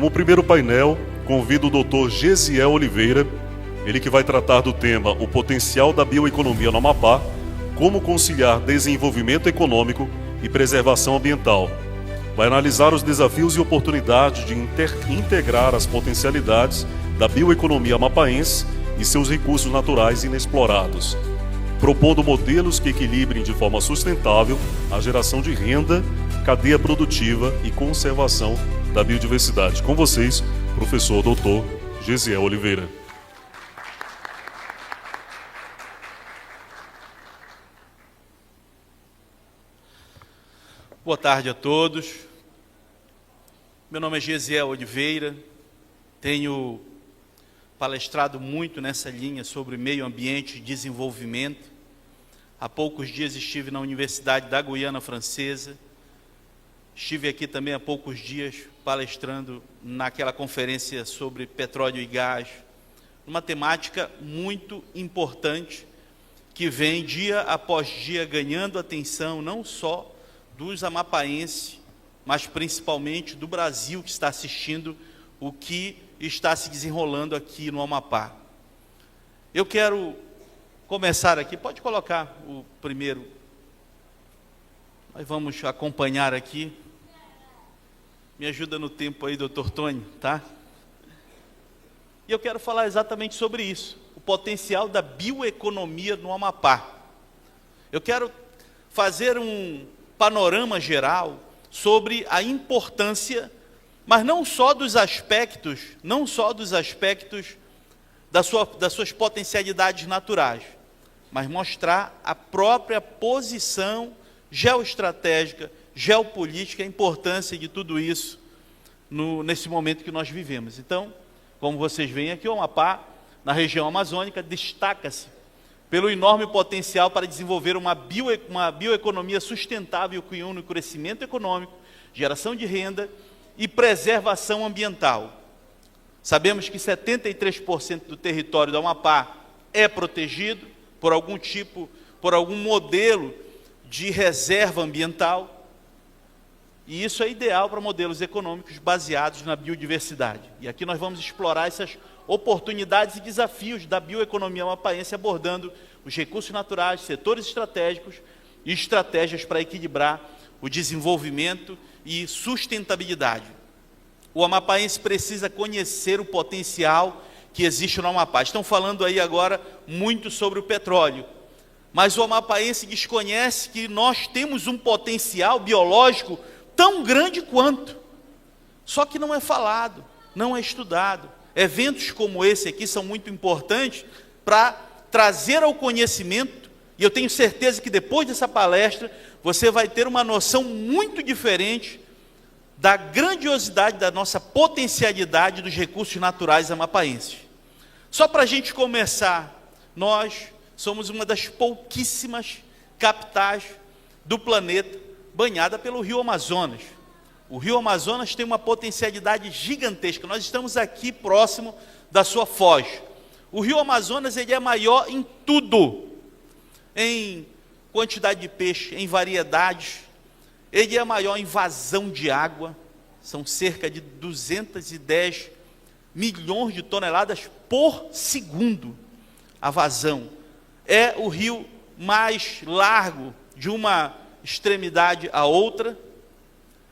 Como primeiro painel, convido o Dr. Gesiel Oliveira, ele que vai tratar do tema O Potencial da Bioeconomia no Amapá, como conciliar desenvolvimento econômico e preservação ambiental. Vai analisar os desafios e oportunidades de integrar as potencialidades da bioeconomia amapaense e seus recursos naturais inexplorados, propondo modelos que equilibrem de forma sustentável a geração de renda, cadeia produtiva e conservação da biodiversidade. Com vocês, professor Dr. Gesiel Oliveira. Boa tarde a todos. Meu nome é Gesiel Oliveira, tenho palestrado muito nessa linha sobre meio ambiente e desenvolvimento. Há poucos dias estive na Universidade da Guiana Francesa, estive aqui também há poucos dias palestrando naquela conferência sobre petróleo e gás, uma temática muito importante que vem dia após dia ganhando atenção não só dos amapaenses, mas principalmente do Brasil, que está assistindo o que está se desenrolando aqui no Amapá. Eu quero começar aqui, pode colocar o primeiro, nós vamos acompanhar aqui, me ajuda no tempo aí, doutor Tony, tá? E eu quero falar exatamente sobre isso, o potencial da bioeconomia no Amapá. Eu quero fazer um panorama geral sobre a importância, mas não só dos aspectos das suas potencialidades naturais, mas mostrar a própria posição geoestratégica, geopolítica, a importância de tudo isso nesse momento que nós vivemos. Então, como vocês veem aqui, o Amapá, na região amazônica, destaca-se pelo enorme potencial para desenvolver uma bioeconomia sustentável que une o crescimento econômico, geração de renda e preservação ambiental. Sabemos que 73% do território do Amapá é protegido por algum modelo de reserva ambiental, e isso é ideal para modelos econômicos baseados na biodiversidade. E aqui nós vamos explorar essas oportunidades e desafios da bioeconomia amapaense, abordando os recursos naturais, setores estratégicos e estratégias para equilibrar o desenvolvimento e sustentabilidade. O amapaense precisa conhecer o potencial que existe no Amapá. Estão falando aí agora muito sobre o petróleo, mas o amapaense desconhece que nós temos um potencial biológico tão grande quanto, só que não é falado, não é estudado. Eventos como esse aqui são muito importantes para trazer ao conhecimento, e eu tenho certeza que depois dessa palestra você vai ter uma noção muito diferente da grandiosidade da nossa potencialidade dos recursos naturais amapaenses. Só para a gente começar, nós somos uma das pouquíssimas capitais do planeta banhada pelo Rio Amazonas. O Rio Amazonas tem uma potencialidade gigantesca. Nós estamos aqui próximo da sua foz. O Rio Amazonas ele é maior em tudo, em quantidade de peixe, em variedades. Ele é maior em vazão de água. São cerca de 210 milhões de toneladas por segundo a vazão. É o rio mais largo de uma extremidade à outra.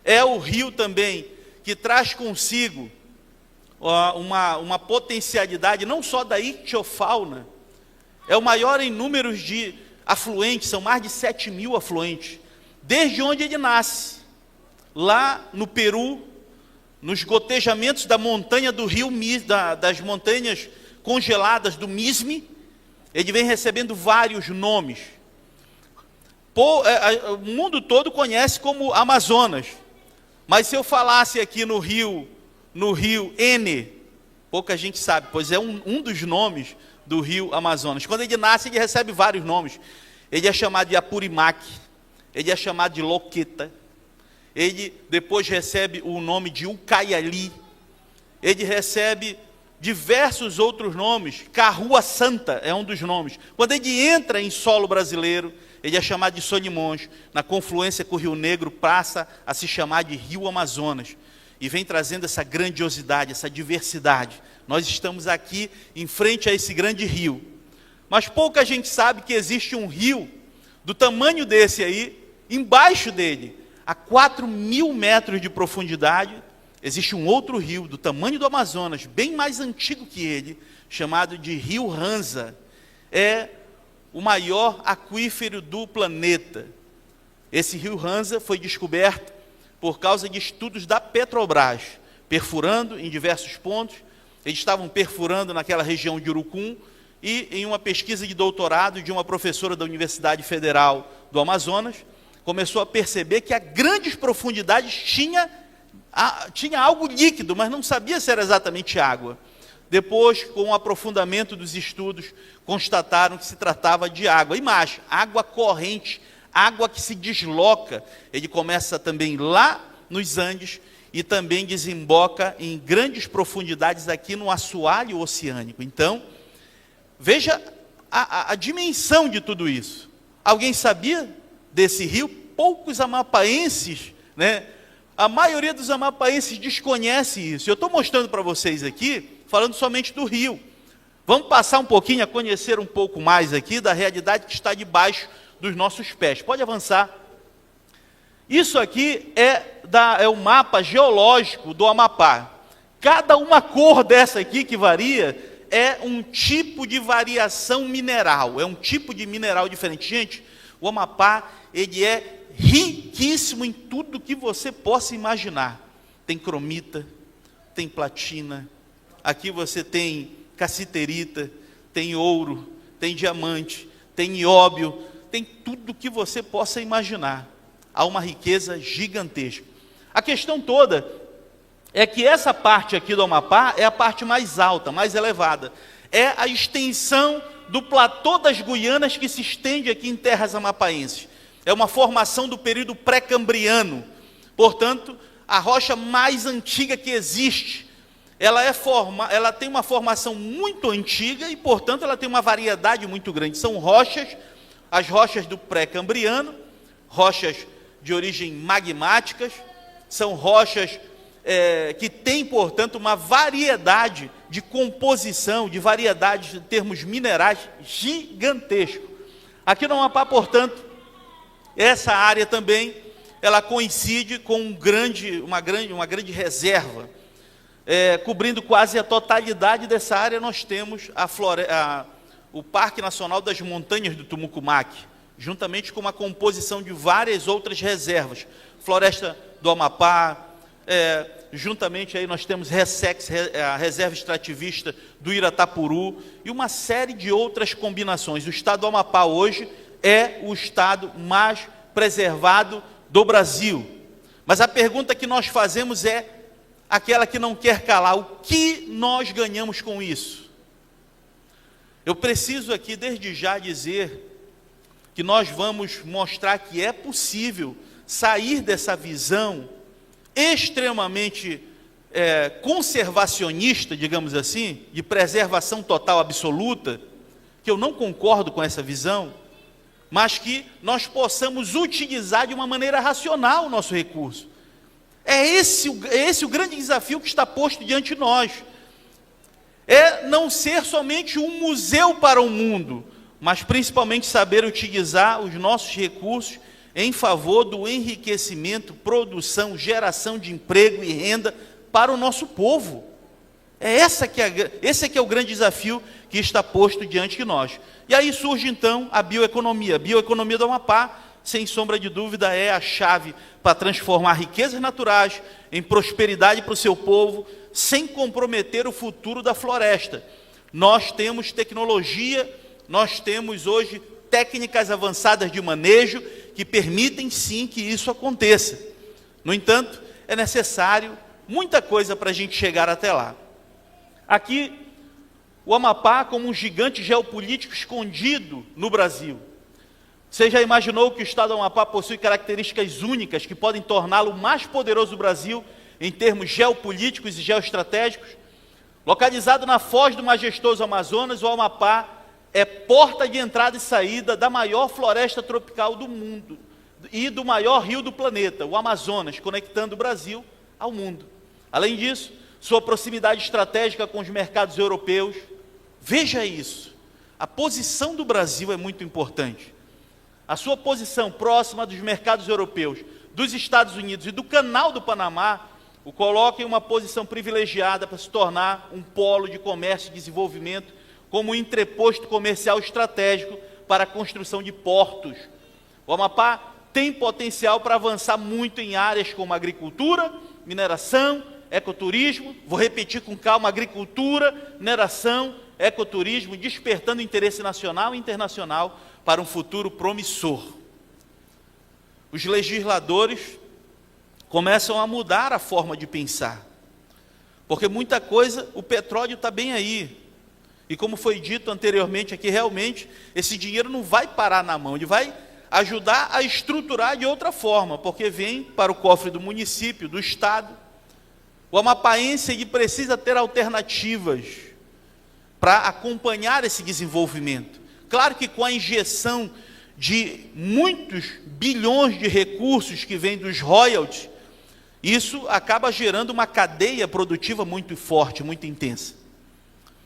É o rio também que traz consigo uma potencialidade não só da ictiofauna, é o maior em números de afluentes, são mais de 7.000 afluentes, desde onde ele nasce, lá no Peru, nos gotejamentos da montanha do rio, das montanhas congeladas do Misme, ele vem recebendo vários nomes. O mundo todo conhece como Amazonas, mas se eu falasse aqui no rio N, pouca gente sabe, pois é um dos nomes do rio Amazonas. Quando ele nasce, ele recebe vários nomes. Ele é chamado de Apurimac, ele é chamado de Loqueta, ele depois recebe o nome de Ucaiali, ele recebe diversos outros nomes. Carrua Santa é um dos nomes. Quando ele entra em solo brasileiro, ele é chamado de Solimões. Na confluência com o Rio Negro, passa a se chamar de Rio Amazonas. e vem trazendo essa grandiosidade, essa diversidade. Nós estamos aqui em frente a esse grande rio, mas pouca gente sabe que existe um rio do tamanho desse aí, embaixo dele, a 4.000 metros de profundidade, existe um outro rio do tamanho do Amazonas, bem mais antigo que ele, chamado de Rio Ranza. É o maior aquífero do planeta. Esse Rio Ranza foi descoberto por causa de estudos da Petrobras, perfurando em diversos pontos. Eles estavam perfurando naquela região de Urucum, e em uma pesquisa de doutorado de uma professora da Universidade Federal do Amazonas, começou a perceber que a grandes profundidades tinha algo líquido, mas não sabia se era exatamente água. Depois, com o aprofundamento dos estudos, constataram que se tratava de água. E mais, água corrente, água que se desloca. Ele começa também lá nos Andes e também desemboca em grandes profundidades aqui no assoalho oceânico. Então, veja a dimensão de tudo isso. Alguém sabia desse rio? Poucos amapaenses, né? A maioria dos amapaenses desconhece isso. Eu estou mostrando para vocês aqui, falando somente do rio. Vamos passar um pouquinho a conhecer um pouco mais aqui da realidade que está debaixo dos nossos pés. Pode avançar. Isso aqui é o mapa geológico do Amapá. Cada uma cor dessa aqui que varia é um tipo de variação mineral, é um tipo de mineral diferente. Gente, o Amapá, ele é riquíssimo em tudo que você possa imaginar. Tem cromita, tem platina, aqui você tem cassiterita, tem ouro, tem diamante, tem nióbio, tem tudo que você possa imaginar. Há uma riqueza gigantesca. A questão toda é que essa parte aqui do Amapá é a parte mais alta, mais elevada. É a extensão do platô das Guianas que se estende aqui em terras amapaenses. É uma formação do período pré-cambriano. Portanto, a rocha mais antiga que existe. Ela tem uma formação muito antiga e, portanto, ela tem uma variedade muito grande. São rochas, as rochas do pré-cambriano, rochas de origem magmáticas, são rochas que têm, portanto, uma variedade de composição, de variedade de termos minerais gigantesco. Aqui no Amapá, portanto, essa área também, ela coincide com uma grande reserva. Cobrindo quase a totalidade dessa área, nós temos o Parque Nacional das Montanhas do Tumucumaque, juntamente com uma composição de várias outras reservas. Floresta do Amapá, juntamente aí nós temos a Reserva Extrativista do Iratapuru e uma série de outras combinações. O estado do Amapá hoje é o estado mais preservado do Brasil. Mas a pergunta que nós fazemos é aquela que não quer calar: o que nós ganhamos com isso? Eu preciso aqui desde já dizer que nós vamos mostrar que é possível sair dessa visão extremamente conservacionista, digamos assim, de preservação total absoluta, que eu não concordo com essa visão, mas que nós possamos utilizar de uma maneira racional o nosso recurso. É esse o grande desafio que está posto diante de nós. É não ser somente um museu para o mundo, mas principalmente saber utilizar os nossos recursos em favor do enriquecimento, produção, geração de emprego e renda para o nosso povo. Esse é que é o grande desafio que está posto diante de nós. E aí surge então a bioeconomia. A bioeconomia do Amapá, sem sombra de dúvida, é a chave para transformar riquezas naturais em prosperidade para o seu povo, sem comprometer o futuro da floresta. Nós temos tecnologia, nós temos hoje técnicas avançadas de manejo que permitem sim que isso aconteça. No entanto, é necessário muita coisa para a gente chegar até lá. Aqui, o Amapá como um gigante geopolítico escondido no Brasil. Você já imaginou que o estado do Amapá possui características únicas que podem torná-lo o mais poderoso do Brasil em termos geopolíticos e geoestratégicos? Localizado na foz do majestoso Amazonas, o Amapá é porta de entrada e saída da maior floresta tropical do mundo e do maior rio do planeta, o Amazonas, conectando o Brasil ao mundo. Além disso, sua proximidade estratégica com os mercados europeus. Veja isso, a posição do Brasil é muito importante. A sua posição próxima dos mercados europeus, dos Estados Unidos e do Canal do Panamá, o coloca em uma posição privilegiada para se tornar um polo de comércio e desenvolvimento, como um entreposto comercial estratégico para a construção de portos. O Amapá tem potencial para avançar muito em áreas como agricultura, mineração, ecoturismo. Vou repetir com calma: agricultura, mineração, ecoturismo, despertando interesse nacional e internacional para um futuro promissor. Os legisladores começam a mudar a forma de pensar, porque muita coisa, o petróleo está bem aí, e como foi dito anteriormente aqui, realmente, esse dinheiro não vai parar na mão, ele vai ajudar a estruturar de outra forma, porque vem para o cofre do município, do estado. O amapaense, ele precisa ter alternativas para acompanhar esse desenvolvimento. Claro que com a injeção de muitos bilhões de recursos que vêm dos royalties, isso acaba gerando uma cadeia produtiva muito forte, muito intensa.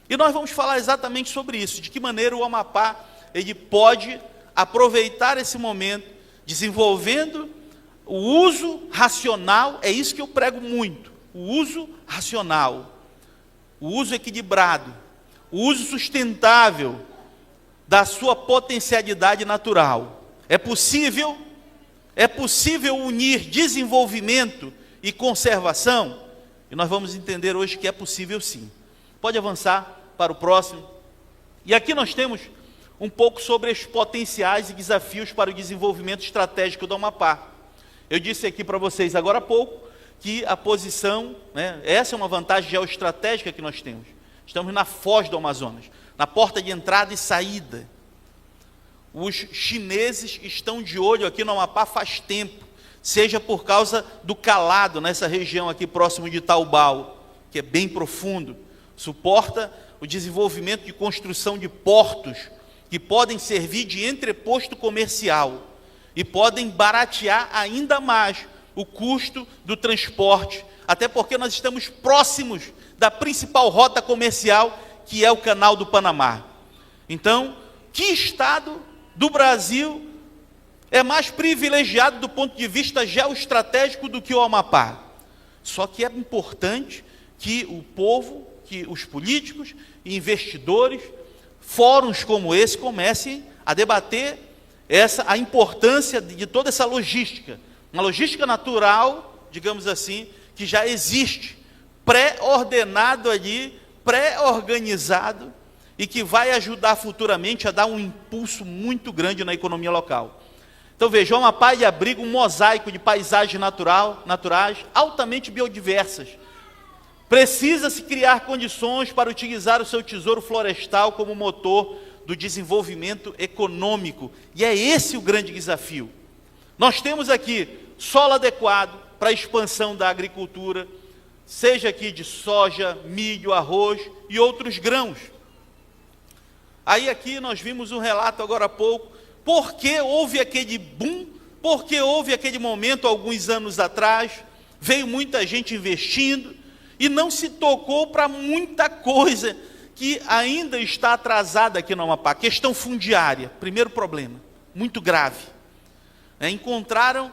E nós vamos falar exatamente sobre isso, de que maneira o Amapá ele pode aproveitar esse momento, desenvolvendo o uso racional. É isso que eu prego muito, o uso racional, o uso equilibrado, o uso sustentável da sua potencialidade natural. É possível unir desenvolvimento e conservação? E nós vamos entender hoje que é possível sim. Pode avançar para o próximo. E aqui nós temos um pouco sobre os potenciais e desafios para o desenvolvimento estratégico do Amapá. Eu disse aqui para vocês agora há pouco que a posição, essa é uma vantagem geoestratégica que nós temos. Estamos na foz do Amazonas, na porta de entrada e saída. Os chineses estão de olho aqui no Amapá faz tempo, seja por causa do calado nessa região aqui próximo de Taubal, que é bem profundo, suporta o desenvolvimento de construção de portos que podem servir de entreposto comercial e podem baratear ainda mais o custo do transporte, até porque nós estamos próximos da principal rota comercial, que é o Canal do Panamá. Então, que estado do Brasil é mais privilegiado do ponto de vista geoestratégico do que o Amapá? Só que é importante que o povo, que os políticos, investidores, fóruns como esse comecem a debater a importância de toda essa logística, uma logística natural, digamos assim, que já existe, pré-ordenado ali, pré-organizado, e que vai ajudar futuramente a dar um impulso muito grande na economia local. Então veja, o Amapá abriga um mosaico de paisagens naturais altamente biodiversas. Precisa-se criar condições para utilizar o seu tesouro florestal como motor do desenvolvimento econômico. E é esse o grande desafio. Nós temos aqui solo adequado para a expansão da agricultura, seja aqui de soja, milho, arroz e outros grãos. Aí aqui nós vimos um relato agora há pouco, por que houve aquele boom, por que houve aquele momento alguns anos atrás, veio muita gente investindo, e não se tocou para muita coisa que ainda está atrasada aqui no Amapá. Questão fundiária, primeiro problema, muito grave. Encontraram,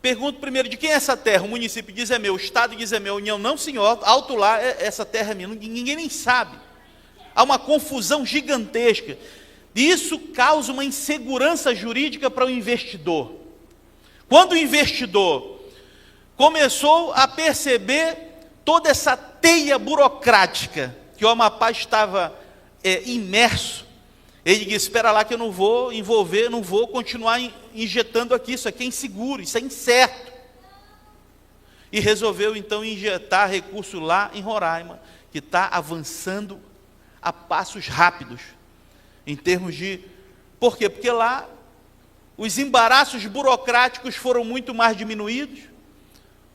pergunto primeiro, de quem é essa terra? O município diz é meu, o estado diz é meu, a União, não senhor, alto lá, essa terra é minha, ninguém nem sabe. Há uma confusão gigantesca, e isso causa uma insegurança jurídica para o investidor. Quando o investidor começou a perceber toda essa teia burocrática que o Amapá estava imerso, ele disse, espera lá que eu não vou envolver, não vou continuar injetando aqui, isso aqui é inseguro, isso é incerto. E resolveu então injetar recurso lá em Roraima, que está avançando a passos rápidos, em termos de... Por quê? Porque lá os embaraços burocráticos foram muito mais diminuídos,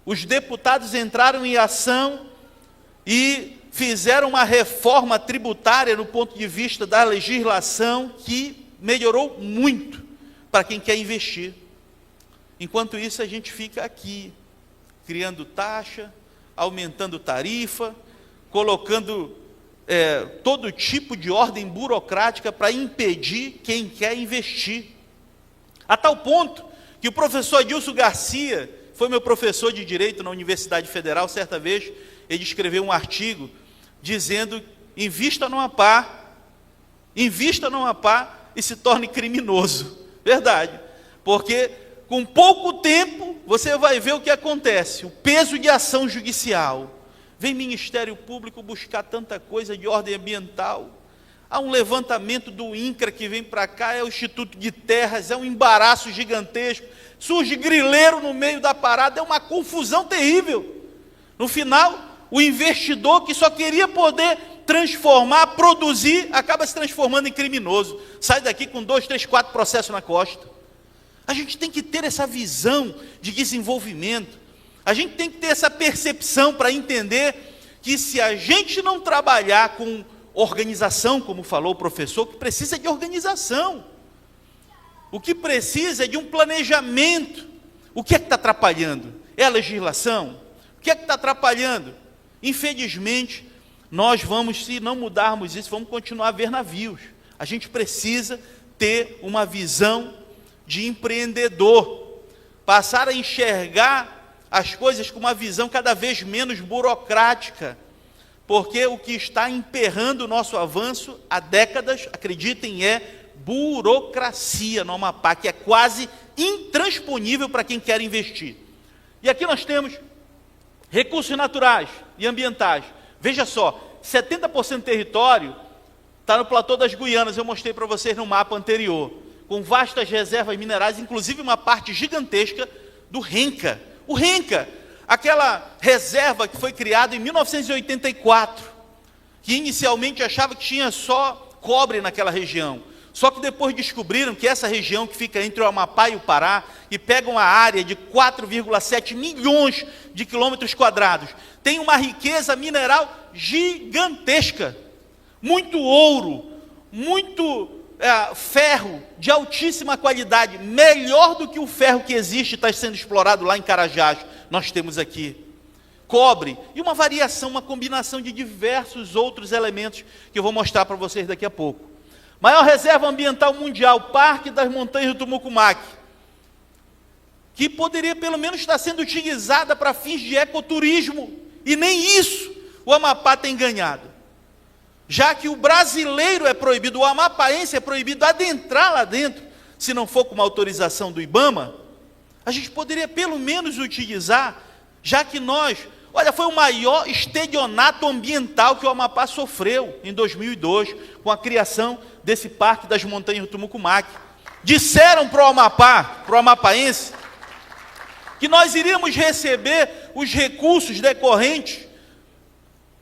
os deputados entraram em ação e fizeram uma reforma tributária no ponto de vista da legislação que melhorou muito para quem quer investir. Enquanto isso, a gente fica aqui, criando taxa, aumentando tarifa, colocando todo tipo de ordem burocrática para impedir quem quer investir. A tal ponto que o professor Adilson Garcia, foi meu professor de Direito na Universidade Federal, certa vez, ele escreveu um artigo dizendo: invista no Amapá e se torne criminoso. Verdade, porque com pouco tempo você vai ver o que acontece, o peso de ação judicial. Vem Ministério Público buscar tanta coisa de ordem ambiental, há um levantamento do INCRA que vem para cá, é o Instituto de Terras, é um embaraço gigantesco, surge grileiro no meio da parada, é uma confusão terrível. No final, o investidor que só queria poder transformar, produzir, acaba se transformando em criminoso, sai daqui com 2, 3, 4 processos na costa. A gente tem que ter essa visão de desenvolvimento, a gente tem que ter essa percepção para entender que se a gente não trabalhar com organização, como falou o professor, que precisa de organização, o que precisa é de um planejamento. O que é que está atrapalhando? É a legislação? O que é que está atrapalhando? Infelizmente, nós vamos, se não mudarmos isso, vamos continuar a ver navios. A gente precisa ter uma visão de empreendedor, passar a enxergar as coisas com uma visão cada vez menos burocrática, porque o que está emperrando o nosso avanço há décadas, acreditem, é burocracia no Amapá, que é quase intransponível para quem quer investir. E aqui nós temos recursos naturais e ambientais. Veja só, 70% do território está no platô das Guianas, eu mostrei para vocês no mapa anterior, com vastas reservas minerais, inclusive uma parte gigantesca do Renca. O Renca, aquela reserva que foi criada em 1984, que inicialmente achava que tinha só cobre naquela região. Só que depois descobriram que essa região que fica entre o Amapá e o Pará, e pega uma área de 4,7 milhões de quilômetros quadrados, tem uma riqueza mineral gigantesca, muito ouro, muito ferro de altíssima qualidade, melhor do que o ferro que existe, está sendo explorado lá em Carajás, nós temos aqui. Cobre, e uma variação, uma combinação de diversos outros elementos, que eu vou mostrar para vocês daqui a pouco. Maior reserva ambiental mundial, Parque das Montanhas do Tumucumaque, que poderia pelo menos estar sendo utilizada para fins de ecoturismo, e nem isso o Amapá tem ganhado. Já que o brasileiro é proibido, o amapaense é proibido adentrar lá dentro, se não for com uma autorização do IBAMA, a gente poderia pelo menos utilizar, já que nós, olha, foi o maior estelionato ambiental que o Amapá sofreu em 2002, com a criação desse Parque das Montanhas do Tumucumaque. Disseram para o amapaense, que nós iríamos receber os recursos decorrentes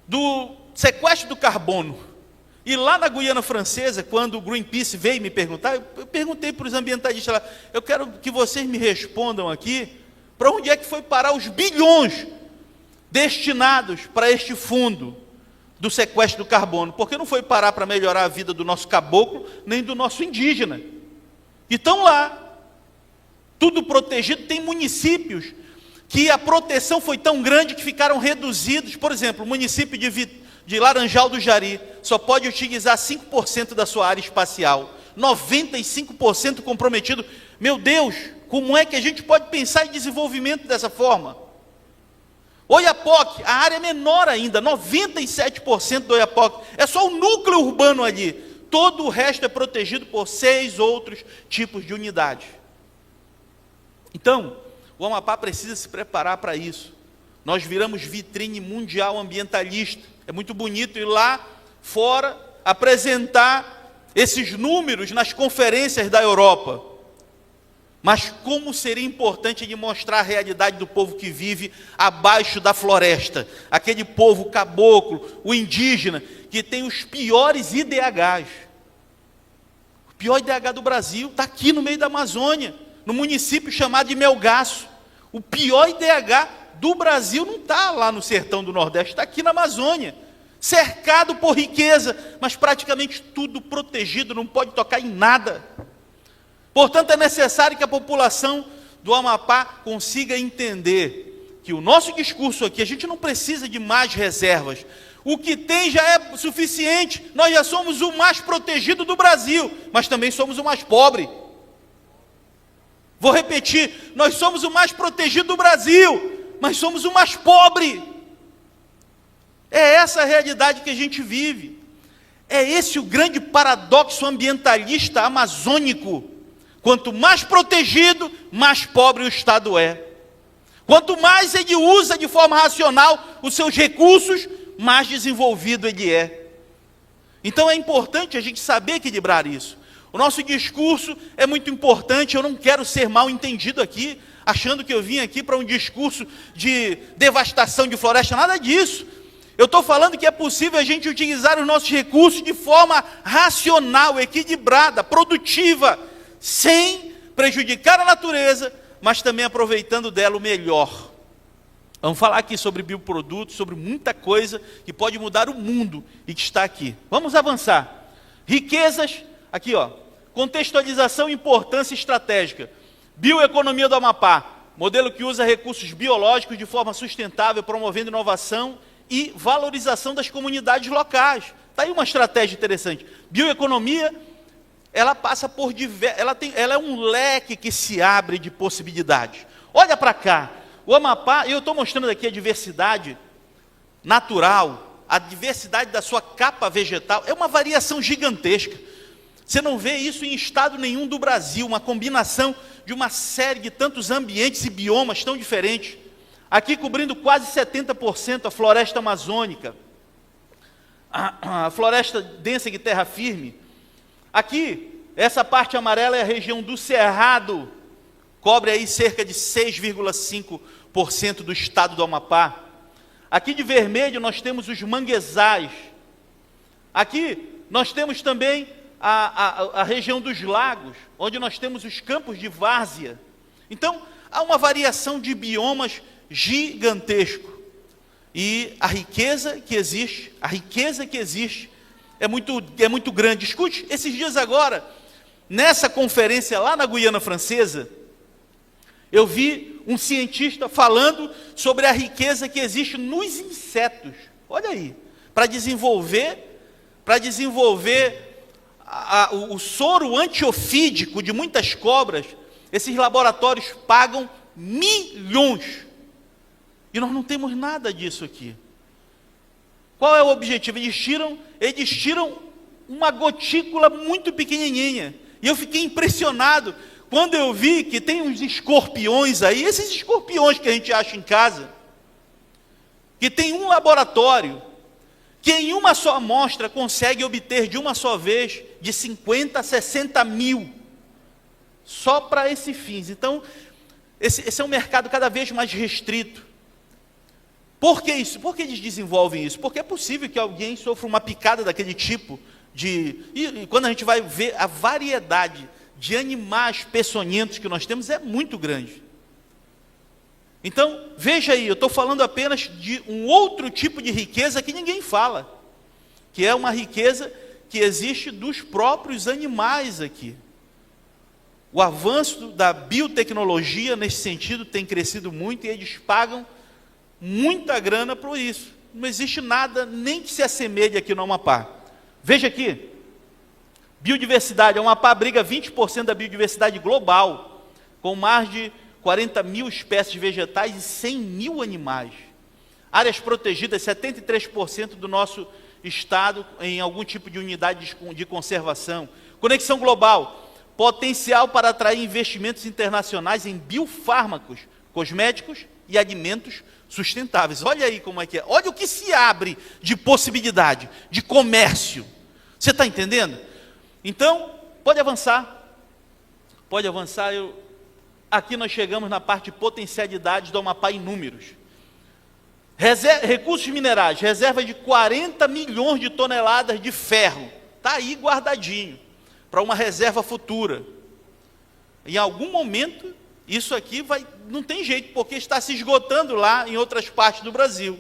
do sequestro do carbono. E lá na Guiana Francesa, quando o Greenpeace veio me perguntar, eu perguntei para os ambientalistas lá, eu quero que vocês me respondam aqui, para onde é que foi parar os bilhões destinados para este fundo do sequestro do carbono, porque não foi parar para melhorar a vida do nosso caboclo, nem do nosso indígena. E estão lá, tudo protegido. Tem municípios que a proteção foi tão grande que ficaram reduzidos. Por exemplo, o município de Laranjal do Jari só pode utilizar 5% da sua área espacial, 95% comprometido. Meu Deus, como é que a gente pode pensar em desenvolvimento dessa forma? Oiapoque, a área é menor ainda, 97% do Oiapoque, é só o núcleo urbano ali, todo o resto é protegido por 6 outros tipos de unidades. Então, o Amapá precisa se preparar para isso. Nós viramos vitrine mundial ambientalista, é muito bonito ir lá fora apresentar esses números nas conferências da Europa. Mas como seria importante de mostrar a realidade do povo que vive abaixo da floresta, aquele povo caboclo, o indígena, que tem os piores IDHs. O pior IDH do Brasil está aqui no meio da Amazônia, no município chamado de Melgaço. O pior IDH do Brasil não está lá no sertão do Nordeste, está aqui na Amazônia, cercado por riqueza, mas praticamente tudo protegido, não pode tocar em nada. Portanto, é necessário que a população do Amapá consiga entender que que o nosso discurso aqui, a gente não precisa de mais reservas. O que tem já é suficiente. Nós já somos o mais protegido do Brasil, mas também somos o mais pobre. Vou repetir, nós somos o mais protegido do Brasil, mas somos o mais pobre. É essa a realidade que a gente vive. É esse o grande paradoxo ambientalista amazônico. Quanto mais protegido, mais pobre o Estado é. Quanto mais ele usa de forma racional os seus recursos, mais desenvolvido ele é. Então é importante a gente saber equilibrar isso. O nosso discurso é muito importante, eu não quero ser mal entendido aqui, achando que eu vim aqui para um discurso de devastação de floresta, nada disso. Eu estou falando que é possível a gente utilizar os nossos recursos de forma racional, equilibrada, produtiva, sem prejudicar a natureza, mas também aproveitando dela o melhor. Vamos falar aqui sobre bioprodutos, sobre muita coisa que pode mudar o mundo e que está aqui. Vamos avançar. Riquezas, aqui ó, contextualização e importância estratégica. Bioeconomia do Amapá, modelo que usa recursos biológicos de forma sustentável, promovendo inovação e valorização das comunidades locais. Está aí uma estratégia interessante. Bioeconomia, ela passa por ela é um leque que se abre de possibilidades. Olha para cá, o Amapá, eu estou mostrando aqui a diversidade natural, a diversidade da sua capa vegetal, é uma variação gigantesca. Você não vê isso em estado nenhum do Brasil, uma combinação de uma série de tantos ambientes e biomas tão diferentes. Aqui cobrindo quase 70% a floresta amazônica, a floresta densa de terra firme. Aqui, essa parte amarela é a região do Cerrado, cobre aí cerca de 6,5% do estado do Amapá. Aqui de vermelho nós temos os manguezais. Aqui nós temos também a região dos lagos, onde nós temos os campos de várzea. Então, há uma variação de biomas gigantesco. E a riqueza que existe é muito grande. Escute, esses dias agora, nessa conferência lá na Guiana Francesa, eu vi um cientista falando sobre a riqueza que existe nos insetos. Olha aí, para desenvolver o soro antiofídico de muitas cobras, esses laboratórios pagam milhões. E nós não temos nada disso aqui. Qual é o objetivo? Eles tiram uma gotícula muito pequenininha. E eu fiquei impressionado quando eu vi que tem uns escorpiões aí, esses escorpiões que a gente acha em casa, que tem um laboratório que em uma só amostra consegue obter de uma só vez de 50 a 60 mil, só para esses fins. Então, esse é um mercado cada vez mais restrito. Por que isso? Por que eles desenvolvem isso? Porque é possível que alguém sofra uma picada daquele tipo e quando a gente vai ver a variedade de animais peçonhentos que nós temos, é muito grande. Então, veja aí, eu estou falando apenas de um outro tipo de riqueza que ninguém fala, que é uma riqueza que existe dos próprios animais aqui. O avanço da biotecnologia nesse sentido tem crescido muito e eles pagam muita grana por isso. Não existe nada nem que se assemelhe aqui no Amapá. Veja aqui, biodiversidade, o Amapá abriga 20% da biodiversidade global, com mais de 40 mil espécies vegetais e 100 mil animais. Áreas protegidas, 73% do nosso estado em algum tipo de unidade de conservação. Conexão global, potencial para atrair investimentos internacionais em biofármacos, cosméticos e alimentos sustentáveis. Olha aí como é que é. Olha o que se abre de possibilidade, de comércio. Você está entendendo? Então, pode avançar. Pode avançar. Aqui nós chegamos na parte de potencialidades do Amapá em números. Recursos minerais, reserva de 40 milhões de toneladas de ferro. Está aí guardadinho, para uma reserva futura. Em algum momento, isso aqui não tem jeito, porque está se esgotando lá em outras partes do Brasil.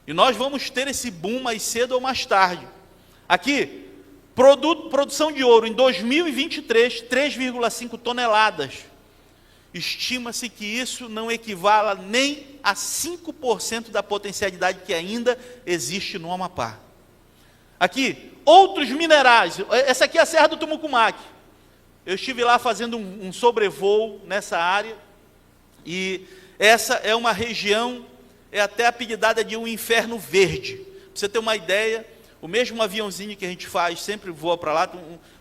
E nós vamos ter esse boom mais cedo ou mais tarde. Aqui, produção de ouro em 2023, 3,5 toneladas. estima-se que isso não equivala nem a 5% da potencialidade que ainda existe no Amapá. Aqui, outros minerais. Essa aqui é a Serra do Tumucumaque. Eu estive lá fazendo um sobrevoo nessa área, e essa é uma região, é até apelidada de um inferno verde. Para você ter uma ideia, o mesmo aviãozinho que a gente faz, sempre voa para lá,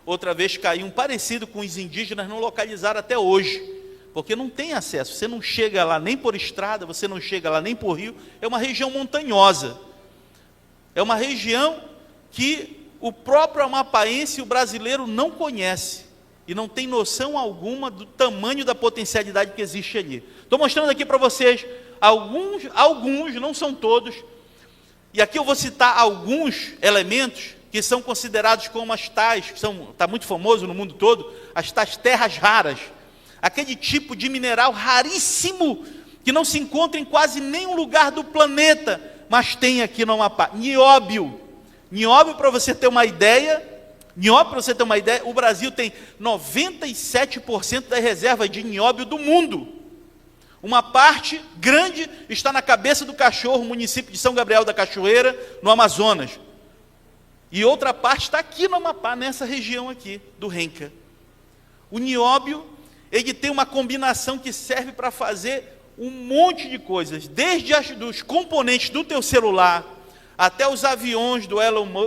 outra vez caiu um parecido com os indígenas, não localizaram até hoje, porque não tem acesso, você não chega lá nem por estrada, você não chega lá nem por rio, é uma região montanhosa, é uma região que o próprio amapaense, o brasileiro, não conhece, e não tem noção alguma do tamanho da potencialidade que existe ali. Estou mostrando aqui para vocês, alguns, não são todos, e aqui eu vou citar alguns elementos que são considerados como as tais, que está muito famoso no mundo todo, as tais terras raras, aquele tipo de mineral raríssimo, que não se encontra em quase nenhum lugar do planeta, mas tem aqui no Amapá. Nióbio. Nióbio, para você ter uma ideia, o Brasil tem 97% das reservas de nióbio do mundo. Uma parte grande está na Cabeça do Cachorro, município de São Gabriel da Cachoeira, no Amazonas. E outra parte está aqui no Amapá, nessa região aqui, do Renca. O nióbio, ele tem uma combinação que serve para fazer um monte de coisas, desde dos componentes do teu celular, até os aviões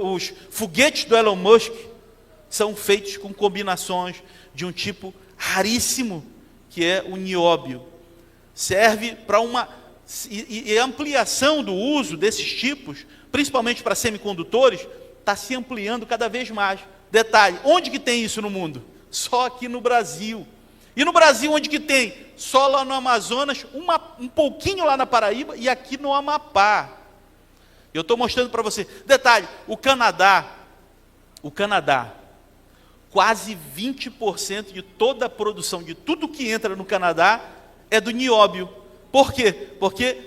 os foguetes do Elon Musk, são feitos com combinações de um tipo raríssimo, que é o nióbio. Serve para e a ampliação do uso desses tipos, principalmente para semicondutores, está se ampliando cada vez mais. Detalhe, onde que tem isso no mundo? Só aqui no Brasil. E no Brasil, onde que tem? Só lá no Amazonas, um pouquinho lá na Paraíba e aqui no Amapá. Eu estou mostrando para você. Detalhe, o Canadá, quase 20% de toda a produção, de tudo que entra no Canadá, é do nióbio. Por quê? Porque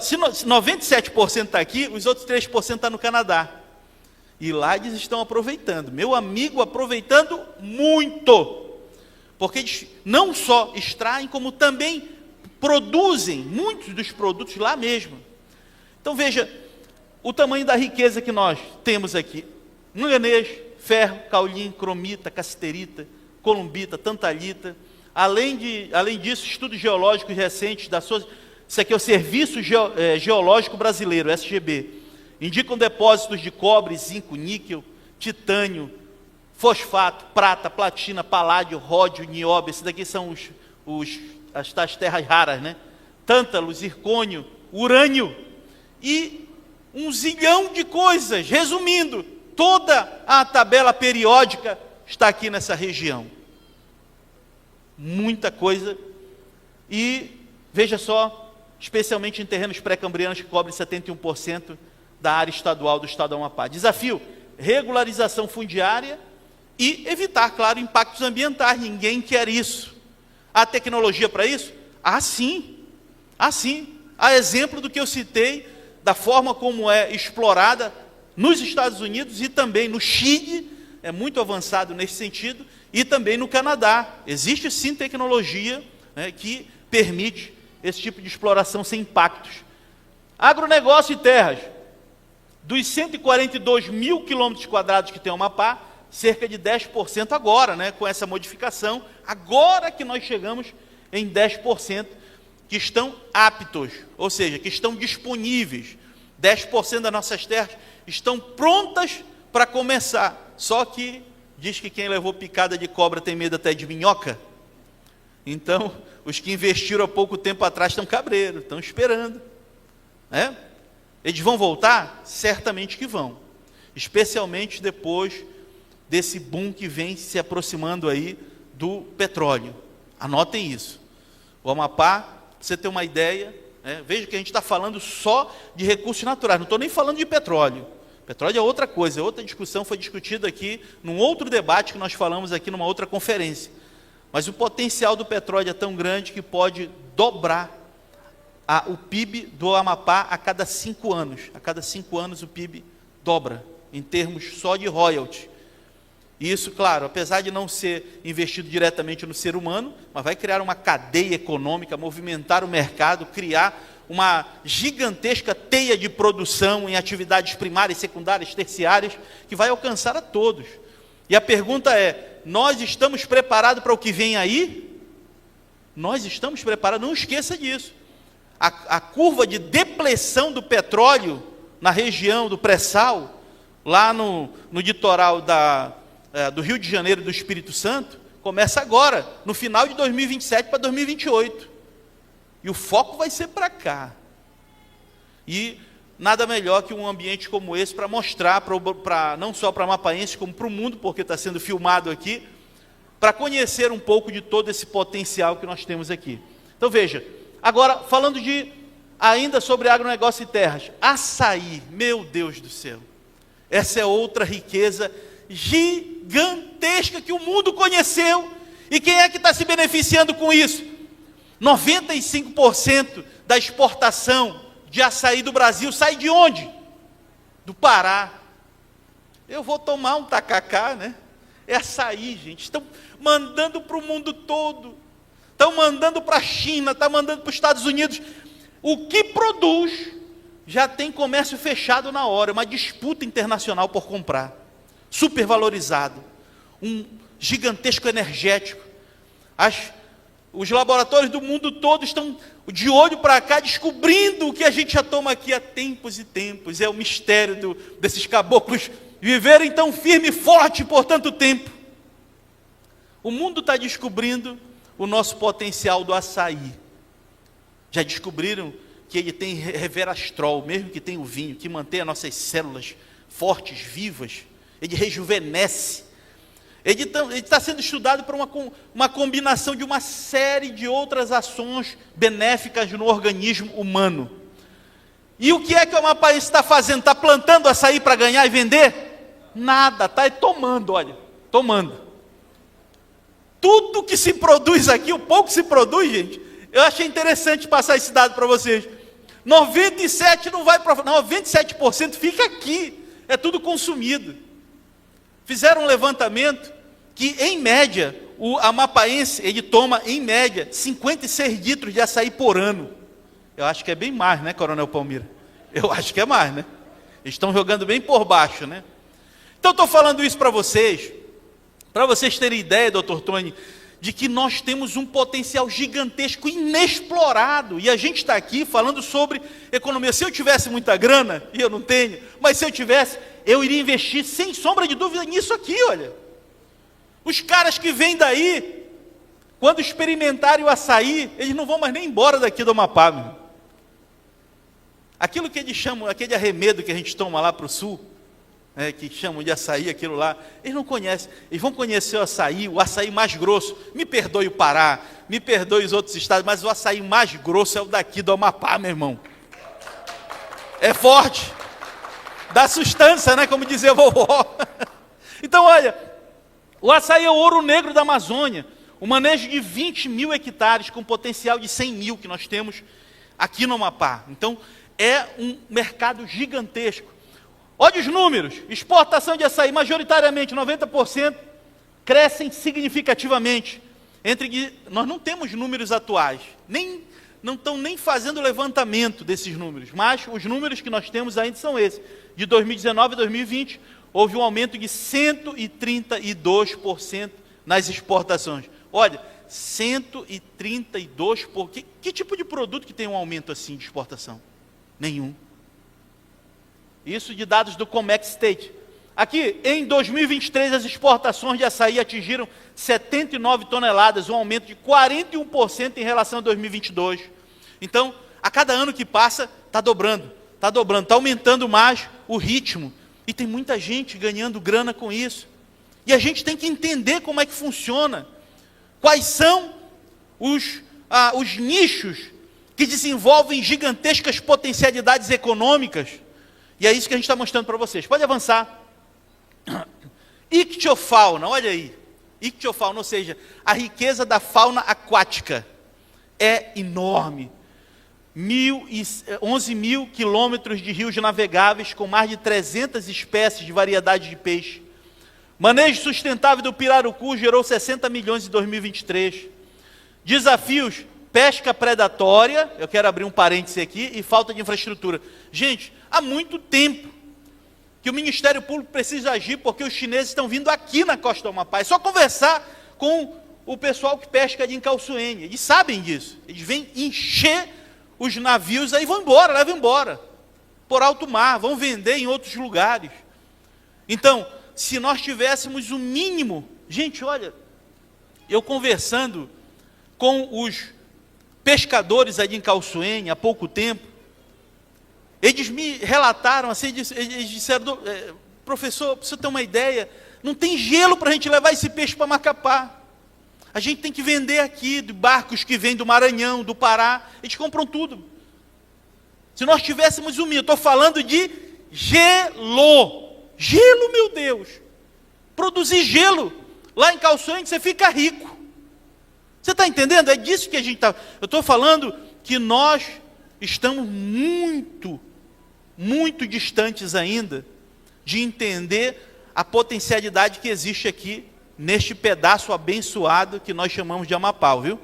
se 97% está aqui, os outros 3% está no Canadá. E lá eles estão aproveitando. Meu amigo, aproveitando muito. Porque eles não só extraem, como também produzem muitos dos produtos lá mesmo. Então veja, o tamanho da riqueza que nós temos aqui. Manganês, ferro, caulin, cromita, cassiterita, columbita, tantalita. Além disso, estudos geológicos recentes, isso aqui é o Serviço Geológico Brasileiro, SGB, indicam depósitos de cobre, zinco, níquel, titânio, fosfato, prata, platina, paládio, ródio, nióbio. Esses daqui são as terras raras, né? Tântalo, zircônio, urânio e um zilhão de coisas. Resumindo, toda a tabela periódica está aqui nessa região. Muita coisa. E veja só, especialmente em terrenos pré-cambrianos que cobrem 71% da área estadual do estado do Amapá. Desafio: regularização fundiária e evitar, claro, impactos ambientais. Ninguém quer isso. Há tecnologia para isso? Sim. Sim. Há exemplo do que eu citei, da forma como é explorada nos Estados Unidos e também no Chile, é muito avançado nesse sentido, e também no Canadá. Existe sim tecnologia, né, que permite esse tipo de exploração sem impactos. Agronegócio e terras. Dos 142 mil quilômetros quadrados que tem o Amapá, cerca de 10% agora, né, com essa modificação, agora que nós chegamos em 10% que estão aptos, ou seja, que estão disponíveis. 10% das nossas terras estão prontas para começar. Só que diz que quem levou picada de cobra tem medo até de minhoca. Então, os que investiram há pouco tempo atrás estão cabreiros, estão esperando. Né? Eles vão voltar? Certamente que vão. Especialmente depois desse boom que vem se aproximando aí do petróleo. Anotem isso. O Amapá, para você ter uma ideia, né? Veja que a gente está falando só de recursos naturais, não estou nem falando de petróleo. Petróleo é outra coisa, é outra discussão, foi discutida aqui num outro debate que nós falamos aqui numa outra conferência. Mas o potencial do petróleo é tão grande que pode dobrar o PIB do Amapá a cada 5 anos. A cada 5 anos o PIB dobra, em termos só de royalties. E isso, claro, apesar de não ser investido diretamente no ser humano, mas vai criar uma cadeia econômica, movimentar o mercado, criar uma gigantesca teia de produção em atividades primárias, secundárias, terciárias, que vai alcançar a todos. E a pergunta é, nós estamos preparados para o que vem aí? Nós estamos preparados, não esqueça disso. A curva de depressão do petróleo na região do pré-sal, lá no litoral do Rio de Janeiro e do Espírito Santo, começa agora, no final de 2027 para 2028. E o foco vai ser para cá. E nada melhor que um ambiente como esse para mostrar, não só para amapaenses, como para o mundo, porque está sendo filmado aqui, para conhecer um pouco de todo esse potencial que nós temos aqui. Então veja, agora falando ainda sobre agronegócio e terras, açaí, meu Deus do céu, essa é outra riqueza gigantesca que o mundo conheceu, e quem é que está se beneficiando com isso? 95% da exportação de açaí do Brasil sai de onde? Do Pará. Eu vou tomar um tacacá, né? É açaí, gente. Estão mandando para o mundo todo, estão mandando para a China, estão mandando para os Estados Unidos. O que produz já tem comércio fechado na hora, uma disputa internacional por comprar, supervalorizado, um gigantesco energético. Os laboratórios do mundo todo estão de olho para cá, descobrindo o que a gente já toma aqui há tempos e tempos. É o mistério desses caboclos viverem tão firme e forte por tanto tempo. O mundo está descobrindo o nosso potencial do açaí. Já descobriram que ele tem resveratrol, mesmo que tenha o vinho, que mantém as nossas células fortes, vivas. Ele rejuvenesce. Ele está sendo estudado por uma combinação de uma série de outras ações benéficas no organismo humano. E o que é que o amapaense está fazendo? Está plantando açaí para ganhar e vender? Nada, está tomando, olha, tomando. Tudo que se produz aqui, o pouco que se produz, gente, eu achei interessante passar esse dado para vocês. 97% não vai para... 97% fica aqui, é tudo consumido. Fizeram um levantamento que, em média, o amapaense, ele toma, em média, 56 litros de açaí por ano. Eu acho que é bem mais, né, Coronel Palmira? Eu acho que é mais, né? Eles estão jogando bem por baixo, né? Então, estou falando isso para vocês terem ideia, doutor Tony, de que nós temos um potencial gigantesco, inexplorado, e a gente está aqui falando sobre economia. Se eu tivesse muita grana, e eu não tenho, mas se eu tivesse, eu iria investir, sem sombra de dúvida, nisso aqui, olha. Os caras que vêm daí, quando experimentarem o açaí, eles não vão mais nem embora daqui do Amapá, meu. Aquilo que eles chamam, aquele arremedo que a gente toma lá para o sul, que chamam de açaí, aquilo lá, eles não conhecem. Eles vão conhecer o açaí mais grosso. Me perdoe o Pará, me perdoe os outros estados, mas o açaí mais grosso é o daqui do Amapá, meu irmão. É forte, dá sustância, né, como dizia a vovó. Então, olha, o açaí é o ouro negro da Amazônia, o manejo de 20 mil hectares, com potencial de 100 mil que nós temos aqui no Amapá. Então, é um mercado gigantesco. Olha os números, exportação de açaí, majoritariamente 90%, crescem significativamente. Nós não temos números atuais, não estão nem fazendo levantamento desses números, mas os números que nós temos ainda são esses. De 2019 a 2020, houve um aumento de 132% nas exportações. Olha, 132%. Que tipo de produto que tem um aumento assim de exportação? Nenhum. Isso de dados do Comex State. Aqui, em 2023, as exportações de açaí atingiram 79 toneladas, um aumento de 41% em relação a 2022. Então, a cada ano que passa, está dobrando, está aumentando mais o ritmo. E tem muita gente ganhando grana com isso. E a gente tem que entender como é que funciona. Quais são os nichos que desenvolvem gigantescas potencialidades econômicas. E é isso que a gente está mostrando para vocês. Pode avançar. Ictiofauna, olha aí. Ictiofauna, ou seja, a riqueza da fauna aquática é enorme. 11 mil quilômetros de rios navegáveis com mais de 300 espécies de variedade de peixe. Manejo sustentável do pirarucu gerou 60 milhões em 2023. Desafios, pesca predatória, eu quero abrir um parêntese aqui, e falta de infraestrutura. Gente, há muito tempo que o Ministério Público precisa agir, porque os chineses estão vindo aqui na costa do Amapá. É só conversar com o pessoal que pesca ali em Calçoene, eles sabem disso. Eles vêm encher os navios, aí vão embora, levam embora, por alto mar, vão vender em outros lugares. Então, se nós tivéssemos o mínimo, gente, olha, eu conversando com os pescadores ali em Calçoene há pouco tempo, eles me relataram assim, eles disseram, professor, para você ter uma ideia, não tem gelo para a gente levar esse peixe para Macapá. A gente tem que vender aqui, de barcos que vêm do Maranhão, do Pará, eles compram tudo. Se nós tivéssemos um mínimo, estou falando de gelo. Gelo, meu Deus. Produzir gelo lá em Calçoene, você fica rico. Você está entendendo? É disso que a gente está... Eu estou falando que nós estamos muito distantes ainda de entender a potencialidade que existe aqui neste pedaço abençoado que nós chamamos de Amapá, viu?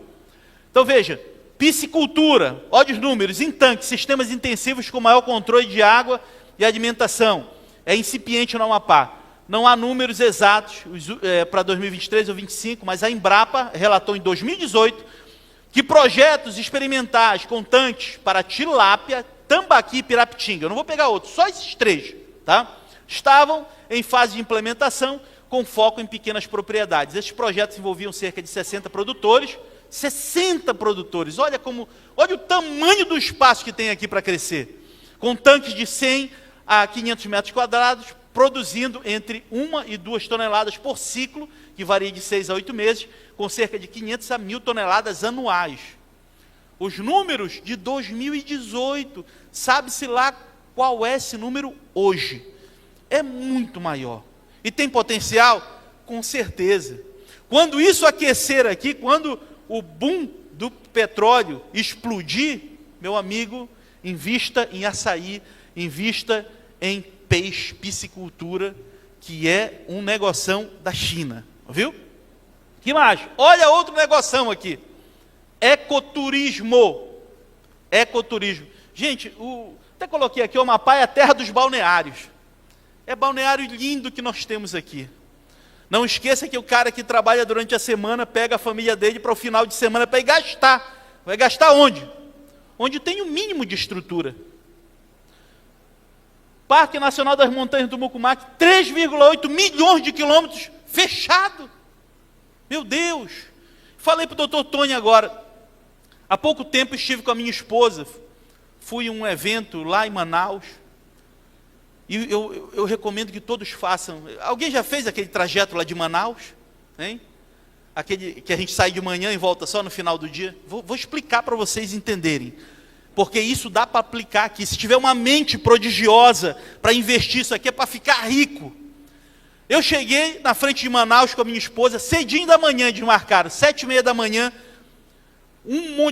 Então veja, piscicultura, olha os números, em tanques, sistemas intensivos com maior controle de água e alimentação, é incipiente no Amapá. Não há números exatos para 2023 ou 2025, mas a Embrapa relatou em 2018 que projetos experimentais com tanques para tilápia, tambaqui e pirapitinga, eu não vou pegar outros, só esses três, tá? Estavam em fase de implementação com foco em pequenas propriedades. Esses projetos envolviam cerca de 60 produtores, olha o tamanho do espaço que tem aqui para crescer, com tanques de 100 a 500 metros quadrados, produzindo entre 1 e 2 toneladas por ciclo, que varia de 6 a 8 meses, com cerca de 500 a 1.000 toneladas anuais. Os números de 2018, sabe-se lá qual é esse número hoje. É muito maior. E tem potencial? Com certeza. Quando isso aquecer aqui, quando o boom do petróleo explodir, meu amigo, invista em açaí, invista em peixe, piscicultura, que é um negoção da China, viu? Que mais? Olha outro negoção aqui, ecoturismo. Gente, até coloquei aqui, o Amapá é a terra dos balneários. É balneário lindo que nós temos aqui. Não esqueça que o cara que trabalha durante a semana pega a família dele para o final de semana para ir gastar. Vai gastar onde? Onde tem o mínimo de estrutura. Parque Nacional das Montanhas do Mucumaque, 3,8 milhões de quilômetros fechado. Meu Deus. Falei para o doutor Tony agora. Há pouco tempo estive com a minha esposa. Fui a um evento lá em Manaus. E eu recomendo que todos façam. Alguém já fez aquele trajeto lá de Manaus? Hein? Aquele que a gente sai de manhã e volta só no final do dia? Vou explicar para vocês entenderem. Porque isso dá para aplicar aqui. Se tiver uma mente prodigiosa para investir isso aqui, é para ficar rico. Eu cheguei na frente de Manaus com a minha esposa, cedinho da manhã, desmarcaram, 7h30 da manhã,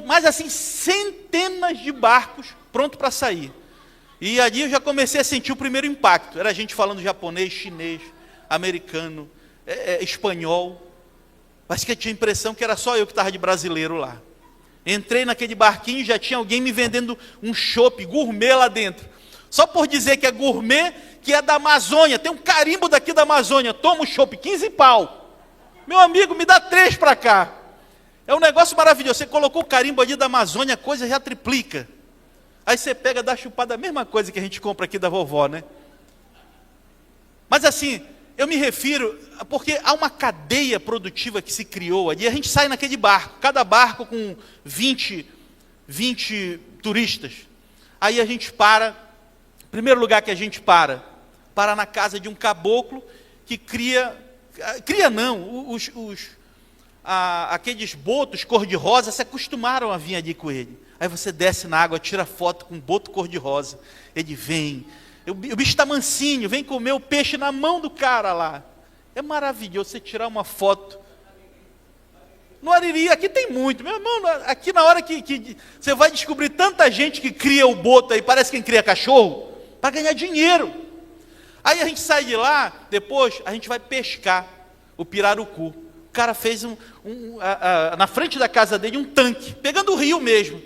mas assim, centenas de barcos prontos para sair. E ali eu já comecei a sentir o primeiro impacto. Era gente falando japonês, chinês, americano, espanhol. Mas que eu tinha a impressão que era só eu que estava de brasileiro lá. Entrei naquele barquinho e já tinha alguém me vendendo um chopp gourmet lá dentro. Só por dizer que é gourmet, que é da Amazônia. Tem um carimbo daqui da Amazônia. Toma um chopp, 15 pau. Meu amigo, me dá 3 para cá. É um negócio maravilhoso. Você colocou o carimbo ali da Amazônia, a coisa já triplica. Aí você pega, dá chupada, a mesma coisa que a gente compra aqui da vovó, né? Mas assim, eu me refiro, porque há uma cadeia produtiva que se criou ali, a gente sai naquele barco, cada barco com 20 turistas. Aí a gente para, primeiro lugar que a gente para na casa de um caboclo que cria não, aqueles botos cor-de-rosa se acostumaram a vir ali com ele. Aí você desce na água, tira foto com um boto cor-de-rosa. Ele vem, o bicho está mansinho, vem comer o peixe na mão do cara lá. É maravilhoso você tirar uma foto. No Ariri, aqui tem muito. Meu irmão, aqui na hora que você vai descobrir tanta gente que cria o boto aí, parece quem cria cachorro, para ganhar dinheiro. Aí a gente sai de lá, depois a gente vai pescar o pirarucu. O cara fez na frente da casa dele um tanque, pegando o rio mesmo.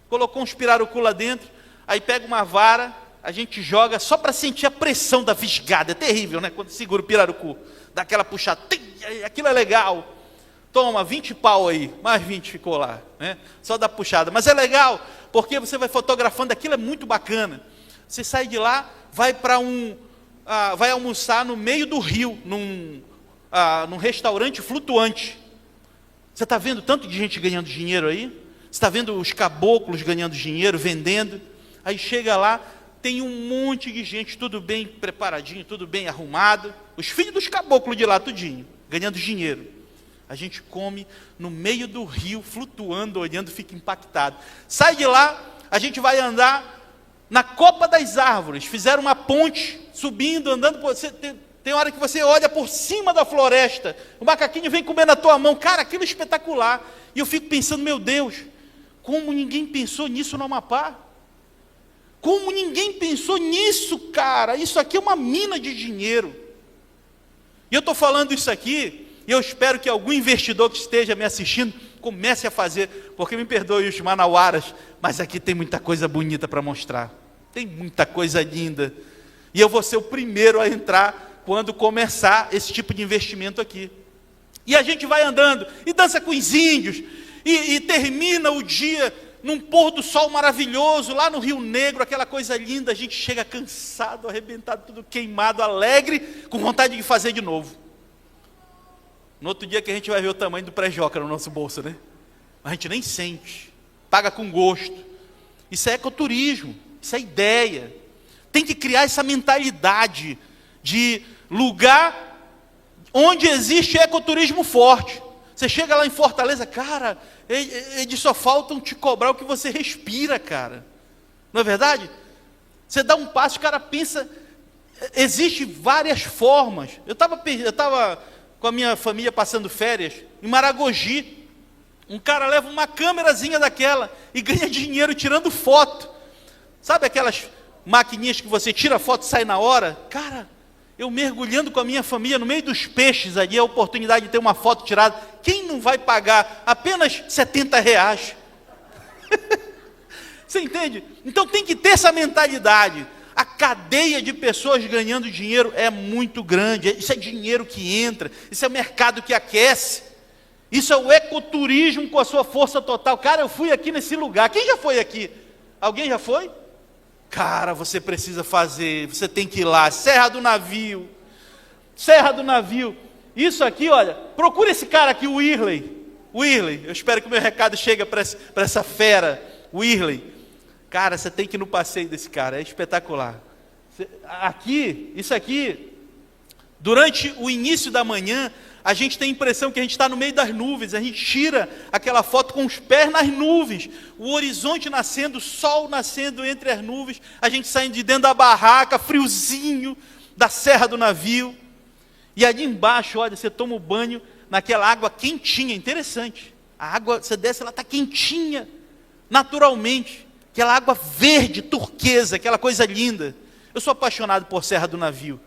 Colocou uns pirarucu lá dentro, aí pega uma vara, a gente joga só para sentir a pressão da fisgada. É terrível, né? Quando segura o pirarucu, dá aquela puxada, aquilo é legal. Toma, 20 pau aí, mais 20 ficou lá, né? Só dá puxada. Mas é legal, porque você vai fotografando, aquilo é muito bacana. Você sai de lá, vai vai almoçar no meio do rio, num restaurante flutuante. Você está vendo tanto de gente ganhando dinheiro aí? Você está vendo os caboclos ganhando dinheiro, vendendo? Aí chega lá, tem um monte de gente, tudo bem preparadinho, tudo bem arrumado. Os filhos dos caboclos de lá, tudinho, ganhando dinheiro. A gente come no meio do rio, flutuando, olhando, fica impactado. Sai de lá, a gente vai andar na copa das árvores. Fizeram uma ponte, subindo, andando. Tem hora que você olha por cima da floresta, o macaquinho vem comer na tua mão. Cara, aquilo é espetacular. E eu fico pensando, meu Deus, como ninguém pensou nisso no Amapá? Como ninguém pensou nisso, cara? Isso aqui é uma mina de dinheiro. E eu estou falando isso aqui, e eu espero que algum investidor que esteja me assistindo comece a fazer, porque me perdoe os manauaras, mas aqui tem muita coisa bonita para mostrar. Tem muita coisa linda. E eu vou ser o primeiro a entrar quando começar esse tipo de investimento aqui. E a gente vai andando, e dança com os índios, e termina o dia num pôr do sol maravilhoso, lá no Rio Negro, aquela coisa linda. A gente chega cansado, arrebentado, tudo queimado, alegre, com vontade de fazer de novo. No outro dia que a gente vai ver o tamanho do pré-joca no nosso bolso, né? A gente nem sente, paga com gosto. Isso é ecoturismo, isso é ideia. Tem que criar essa mentalidade de lugar onde existe ecoturismo forte. Você chega lá em Fortaleza, cara, eles só faltam te cobrar o que você respira, cara. Não é verdade? Você dá um passo, o cara pensa, existe várias formas. Eu estava com a minha família passando férias em Maragogi. Um cara leva uma câmerazinha daquela e ganha dinheiro tirando foto. Sabe aquelas maquininhas que você tira foto e sai na hora? Cara, eu mergulhando com a minha família no meio dos peixes ali, a oportunidade de ter uma foto tirada. Quem não vai pagar apenas R$70? Você entende? Então tem que ter essa mentalidade. A cadeia de pessoas ganhando dinheiro é muito grande. Isso é dinheiro que entra, isso é mercado que aquece. Isso é o ecoturismo com a sua força total. Cara, eu fui aqui nesse lugar. Quem já foi aqui? Alguém já foi? Cara, você precisa fazer, você tem que ir lá. Serra do Navio. Serra do Navio. Isso aqui, olha, procura esse cara aqui, o Whirley. Eu espero que o meu recado chegue para essa fera, o Whirley. Cara, você tem que ir no passeio desse cara, é espetacular. Isso aqui, durante o início da manhã, a gente tem a impressão que a gente está no meio das nuvens. A gente tira aquela foto com os pés nas nuvens, o horizonte nascendo, o sol nascendo entre as nuvens, a gente saindo de dentro da barraca, friozinho, da Serra do Navio. E ali embaixo, olha, você toma o banho naquela água quentinha, interessante. A água, você desce, ela está quentinha, naturalmente. Aquela água verde, turquesa, aquela coisa linda. Eu sou apaixonado por Serra do Navio.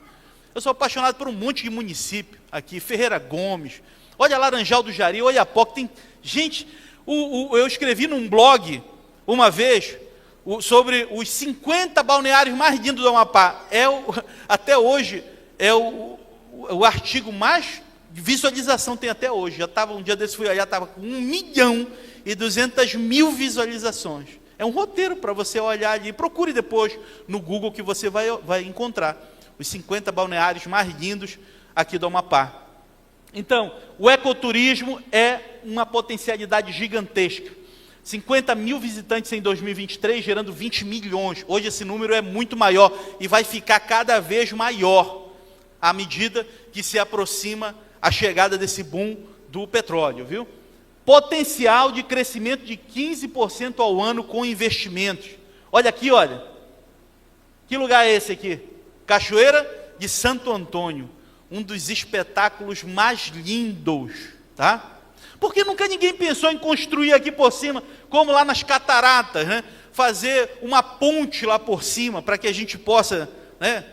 Eu sou apaixonado por um monte de município aqui, Ferreira Gomes, olha Laranjal do Jari, Oiapoque, tem gente, eu escrevi num blog uma vez sobre os 50 balneários mais lindos do Amapá. Até hoje é o artigo mais de visualização tem até hoje. Já estava, um dia desse fui olhar, estava com 1.200.000 visualizações. É um roteiro para você olhar ali, procure depois no Google que você vai encontrar os 50 balneários mais lindos aqui do Amapá. Então, o ecoturismo é uma potencialidade gigantesca. 50 mil visitantes em 2023, gerando 20 milhões. Hoje esse número é muito maior e vai ficar cada vez maior à medida que se aproxima a chegada desse boom do petróleo, viu? Potencial de crescimento de 15% ao ano com investimentos. Olha aqui, olha. Que lugar é esse aqui? Cachoeira de Santo Antônio. Um dos espetáculos mais lindos, tá? Porque nunca ninguém pensou em construir aqui por cima, como lá nas cataratas, né? Fazer uma ponte lá por cima, para que a gente possa, né,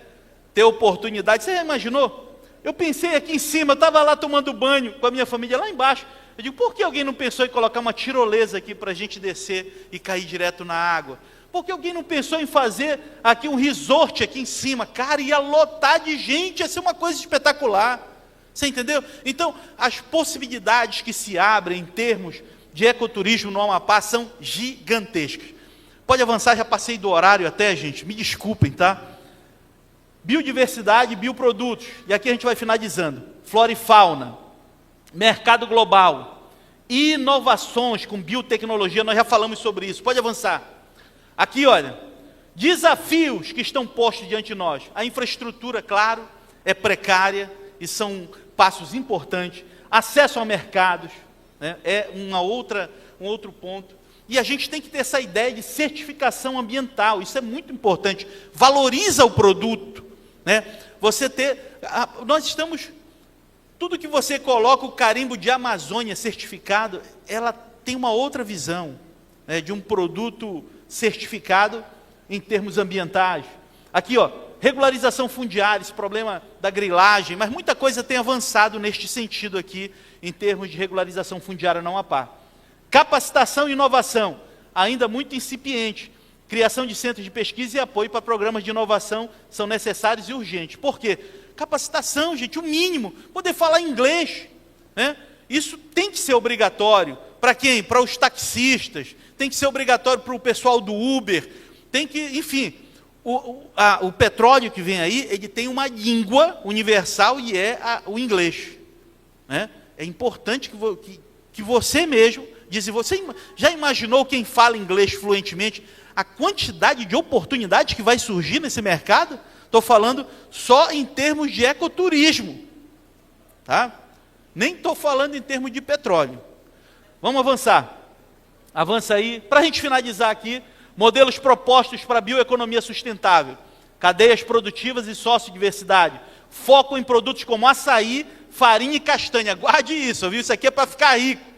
ter oportunidade. Você já imaginou? Eu pensei aqui em cima, eu estava lá tomando banho com a minha família lá embaixo. Eu digo, por que alguém não pensou em colocar uma tirolesa aqui para a gente descer e cair direto na água? Por que alguém não pensou em fazer aqui um resort aqui em cima? Cara, ia lotar de gente, ia ser uma coisa espetacular. Você entendeu? Então, as possibilidades que se abrem em termos de ecoturismo no Amapá são gigantescas. Pode avançar, já passei do horário até, gente, me desculpem, tá? Biodiversidade e bioprodutos, e aqui a gente vai finalizando. Flora e fauna, mercado global, inovações com biotecnologia, nós já falamos sobre isso, pode avançar. Aqui, olha, desafios que estão postos diante de nós. A infraestrutura, claro, é precária, e são passos importantes. Acesso a mercados, né, é um outro ponto. E a gente tem que ter essa ideia de certificação ambiental, isso é muito importante. Valoriza o produto, né? Nós estamos, tudo que você coloca o carimbo de Amazônia certificado, ela tem uma outra visão, né, de um produto certificado em termos ambientais. Aqui, ó, regularização fundiária, esse problema da grilagem, mas muita coisa tem avançado neste sentido aqui, em termos de regularização fundiária no Amapá. Capacitação e inovação, ainda muito incipiente. Criação de centros de pesquisa e apoio para programas de inovação são necessários e urgentes. Por quê? Capacitação, gente, o mínimo. Poder falar inglês, né? Isso tem que ser obrigatório. Para quem? Para os taxistas. Tem que ser obrigatório para o pessoal do Uber. Tem que, enfim, o petróleo que vem aí, ele tem uma língua universal e é o inglês, né? É importante que você mesmo, você já imaginou quem fala inglês fluentemente, a quantidade de oportunidades que vai surgir nesse mercado? Estou falando só em termos de ecoturismo, tá? Nem estou falando em termos de petróleo. Vamos avançar. Avança aí. Para a gente finalizar aqui, modelos propostos para a bioeconomia sustentável, cadeias produtivas e sociodiversidade. Foco em produtos como açaí, farinha e castanha. Guarde isso, viu? Isso aqui é para ficar rico.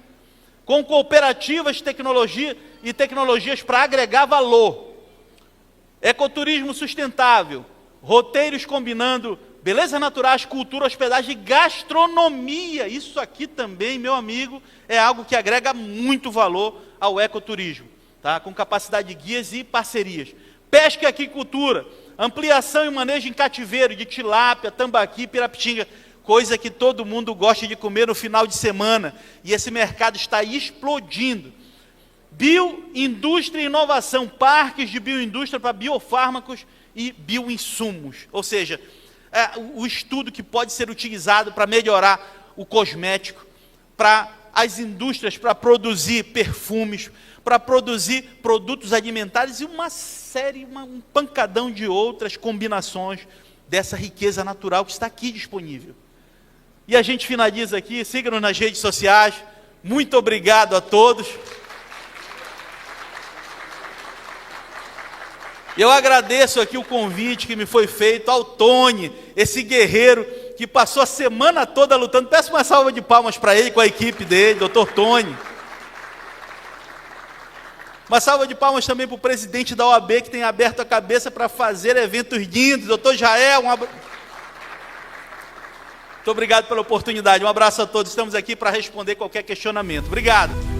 Com cooperativas e tecnologias para agregar valor. Ecoturismo sustentável. Roteiros combinando belezas naturais, cultura, hospedagem e gastronomia. Isso aqui também, meu amigo, é algo que agrega muito valor ao ecoturismo, tá? Com capacidade de guias e parcerias. Pesca e aquicultura, ampliação e manejo em cativeiro de tilápia, tambaqui, pirapitinga, coisa que todo mundo gosta de comer no final de semana, e esse mercado está explodindo. Bioindústria e inovação, parques de bioindústria para biofármacos e bioinsumos, ou seja, o estudo que pode ser utilizado para melhorar o cosmético, para as indústrias para produzir perfumes, para produzir produtos alimentares e uma série, um pancadão de outras combinações dessa riqueza natural que está aqui disponível. E a gente finaliza aqui, siga-nos nas redes sociais, muito obrigado a todos. Eu agradeço aqui o convite que me foi feito ao Tony, esse guerreiro que passou a semana toda lutando. Peço uma salva de palmas para ele, com a equipe dele, Dr. Tony. Uma salva de palmas também para o presidente da OAB, que tem aberto a cabeça para fazer eventos lindos. Dr. Jael, muito obrigado pela oportunidade. Um abraço a todos. Estamos aqui para responder qualquer questionamento. Obrigado.